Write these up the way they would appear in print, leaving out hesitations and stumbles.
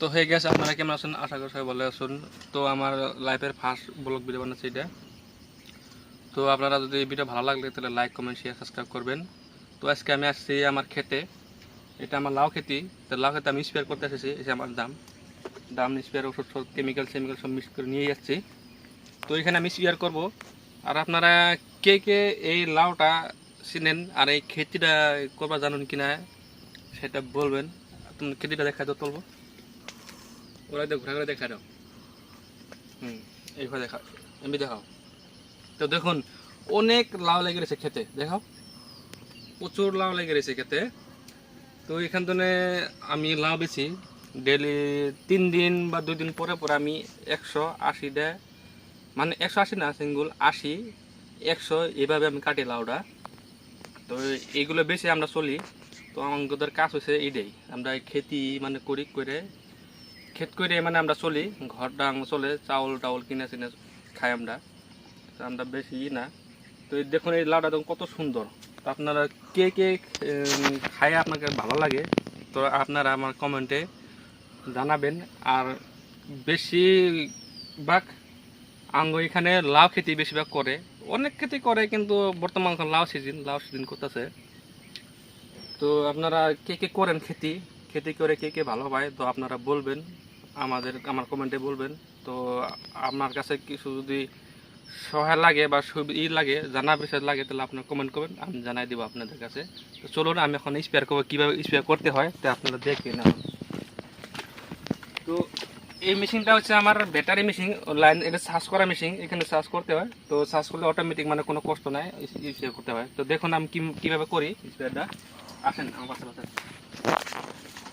তো হয়ে গেছে, আপনারা কেমন আছেন? আশা করি সবাই ভালো আছেন। তো আমার লাইফের ফার্স্ট ব্লগ ভিডিও বানাচ্ছি এটা। তো আপনারা যদি এই ভিডিও ভালো লাগলে তাহলে লাইক, কমেন্ট, শেয়ার, সাবস্ক্রাইব করবেন। তো আজকে আমি আসছি আমার খেতে, এটা আমার লাউ খেতি। তো লাউ খেতে আমি স্প্রে করতে এসেছি, এসে আমার দাম স্প্রে ওষুধ কেমিক্যাল সব মিক্স করে নিয়ে যাচ্ছি। তো এখানে আমি স্প্রে করবো। আর আপনারা কে কে এই লাউটা চিনেন আর এই খেতিটা করবা জানেন কিনা সেটা বলবেন। তুমি খেতিটা দেখা তো তুলবো, ওরা ঘুরে ঘুরে দেখা দাও। এইভাবে দেখা, এমনি দেখাও। তো দেখুন, অনেক লাউ লেগে রয়েছে খেতে, দেখাও প্রচুর লাউ লেগে রয়েছে খেতে। তো এখান থেকে আমি লাউ বেছি ডেলি 3 দিন বা 2 দিন পরে পরে আমি 180 মানে 180 না, সিঙ্গুল 80, 100 এইভাবে আমি কাটি লাউটা। তো এইগুলো বেশি আমরা চলি। তো আমাদের কাজ হচ্ছে এইটাই, আমরা খেতি মানে করি করে ক্ষেত করে মানে আমরা চলি, ঘর ডাং চলে, চাউল টাউল কিনে চিনে খাই আমরা। আমরা বেশি না। তো দেখুন এই লাউটা দেখুন কত সুন্দর। তো আপনারা কে কে খায় আপনাকে ভালো লাগে, তো আপনারা আমার কমেন্টে জানাবেন। আর বেশিরভাগ আঙ্গ এখানে লাউ খেতি বেশিরভাগ করে, অনেক খেতি করে, কিন্তু বর্তমান লাউ সিজন করতেছে। তো আপনারা কে কে করেন খেতি, খেতি করে কে কে ভালো পায়, তো আপনারা বলবেন, আমার কমেন্টে বলবেন। তো আপনার কাছে কিছু যদি সহায় লাগে বা লাগে, জানা বিষয় লাগে, তাহলে আপনারা কমেন্ট করবেন, আমি জানাই দেবো আপনাদের কাছে। তো চলুন আমি এখন স্পেয়ার করবো, কীভাবে স্পেয়ার করতে হয় তো আপনারা দেখে না। তো এই মেশিনটা হচ্ছে আমার ব্যাটারি মেশিন, লাইন, এটা চার্জ করা মেশিন, এখানে চার্জ করতে হয়। তো চার্জ করলে অটোমেটিক মানে কোনো কষ্ট নাই, স্প্রে করতে হয়। তো দেখুন আমি কীভাবে করি স্প্রেটা, আসেন আমার পাশে পাশে।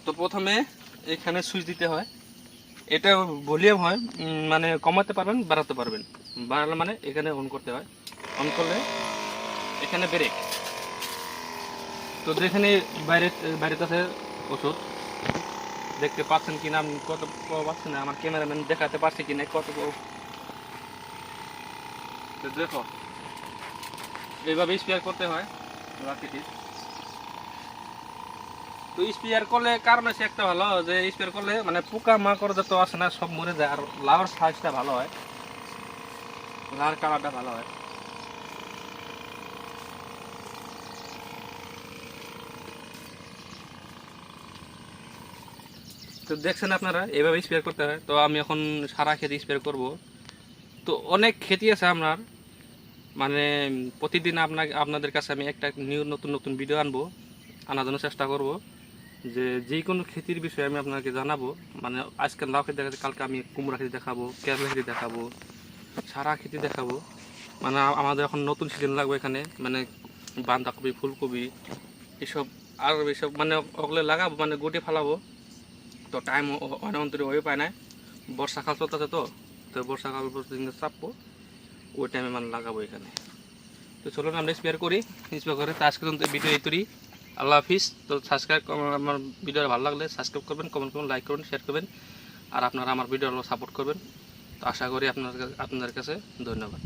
তো প্রথমে এখানে সুইচ দিতে হয়, এটা ভলিউম হয়, মানে কমাতে পারবেন বাড়াতে পারবেন। বাড়ালে মানে এখানে অন করতে হয়, অন করলে এখানে ব্রেক। তো যেখানে বাইরেতে আছে ওষুধ, দেখতে পাচ্ছেন কিনা আমি কত পাচ্ছি না, আমার ক্যামেরাম্যান দেখাতে পারছে কিনা কত। দেখো এইভাবে স্প্রে করতে হয় প্রাকৃতিক। তো স্প্রে করলে কারণ আছে একটা ভালো, যে স্প্রে করলে মানে পোকা মাকড় যত আসে না সব মরে যায়, আর লাউর সাইজটা ভালো হয়, লাউর কালারটা ভালো হয়। তো দেখছেন আপনারা এইভাবে স্প্রে করতে হয়। তো আমি এখন সারা খেতে স্প্রে করব। তো অনেক খেতি আছে আপনার, মানে প্রতিদিন আপনাদের কাছে আমি একটা নতুন নতুন ভিডিও আনার জন্য চেষ্টা করব, যে কোনো খেতির বিষয়ে আমি আপনাকে জানাবো। মানে আজকে লাউ খেতে দেখাচ্ছি, কালকে আমি কুমড়া খেতে দেখাবো, কেরলা খেতে দেখাবো, সারা খেতে দেখাবো। মানে আমাদের এখন নতুন সিজন লাগবে এখানে, মানে বাঁধাকপি, ফুলকপি এসব, আর এসব মানে ওগুলো লাগাবো, মানে গুটি ফালাবো। তো টাইম অনেক অন্তরে হয়ে পায় না, বর্ষাকাল চলতেছে। তো বর্ষাকাল চাপবো, ওই টাইমে মানে লাগাবো এখানে। তো চলুন আমরা স্পেয়ার করি, স্পেয়ার করে তো আজকে ভিডিও এই করি। আল্লাহ হাফিজ। তো সাবস্ক্রাইব, আমার ভিডিও ভালো লাগলে সাবস্ক্রাইব করবেন, কমেন্ট করবেন, লাইক করবেন, শেয়ার করবেন। আর আপনারা আমার ভিডিও সাপোর্ট করবেন। তো আশা করি আপনাদের কাছে ধন্যবাদ।